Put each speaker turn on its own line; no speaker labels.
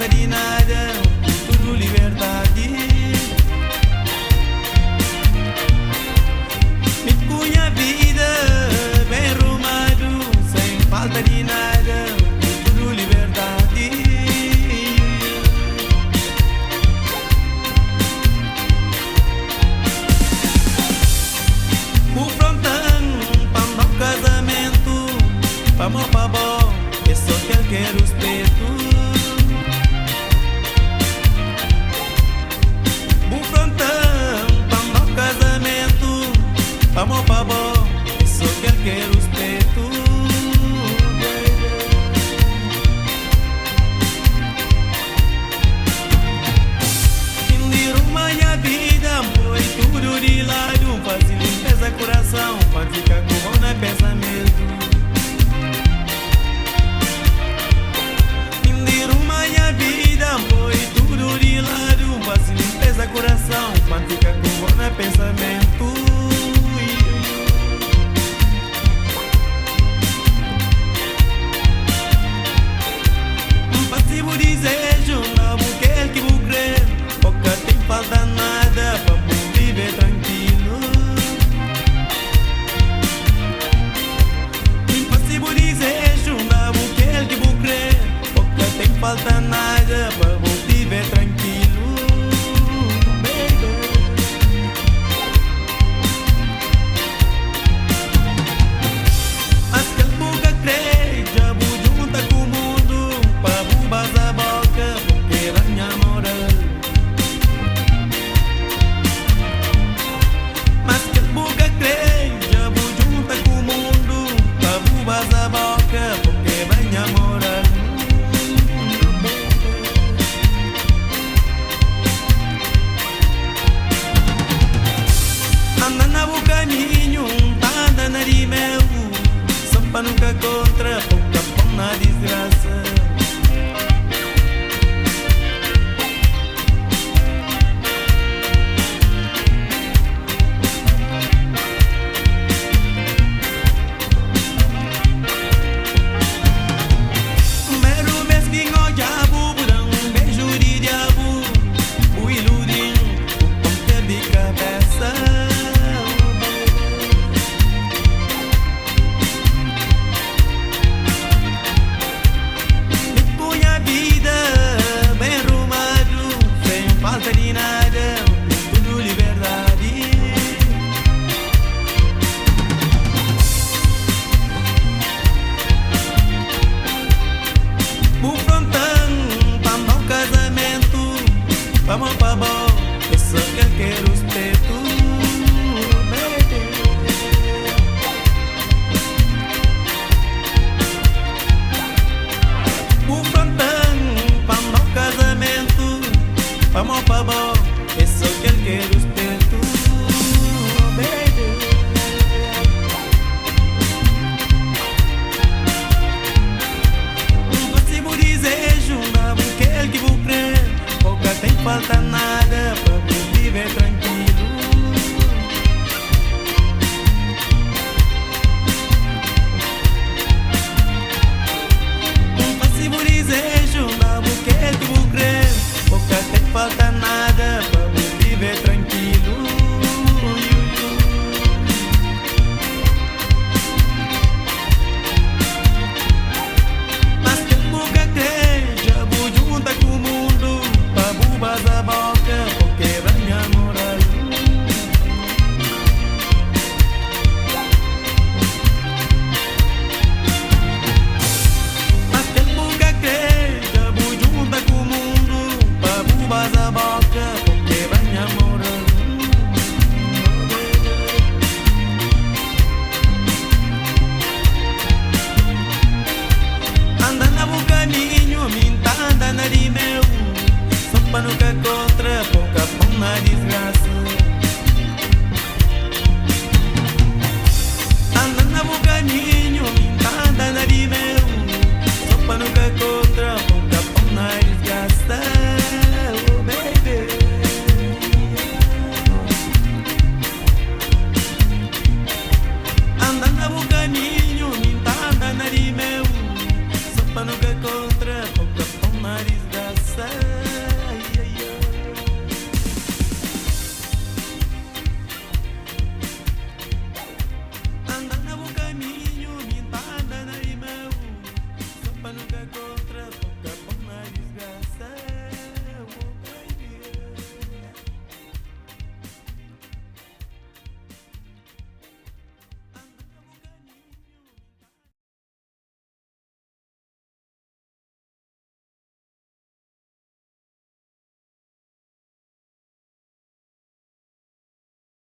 falta de nada, tudo liberdade. Me punha a vida bem arrumado, sem falta de nada, tudo liberdade. O frontão, para o casamento, vamos para bom, é só que ele quer os peitos. O frontão, para o casamento, vamos para bom, é só que ele quer os peitos. Minha vida foi tudo de lado, faz limpeza coração, pra ficar com bom na pensamento. Minha vida foi tudo de lado, faz limpeza coração, pra ficar com bom na pensamento. Um passivo desejo, não quer que vou crer, porque tem falta nada pra viver tranquilo. Impossível desejo, não quer que vou crer, porque tem falta nada pra viver tranquilo. Baby. Mas que nunca crê, já vou juntar com o mundo, pra bombar a boca, porque era minha moral. Mas que boca crê, já vou juntar com o mundo, pra bubas a boca, porque vem a moral. Anda no caminho, anda na de meu, só pra nunca contra, pouca pão na desgraça. Vamos pra bom, eu só quero os peitos, baby. O frontão, para o casamento, vamos pra bom, eu só quero os peitos, baby. Um possível desejo, não quer que vou crer, pouca tem falta nada pra viver tranquilo. Um passivo desejo, não quer que vou crer, pouca tem falta nada pra viver tranquilo. Mas que nunca crê, já vou juntar com o mundo, pra bubas a boca, porque vem a moral. Mas que nunca crê, já vou juntar com o mundo, pra bubas a boca, porque vem a moral. Anda no caminho, minta anda na de meu, só pra nunca correr.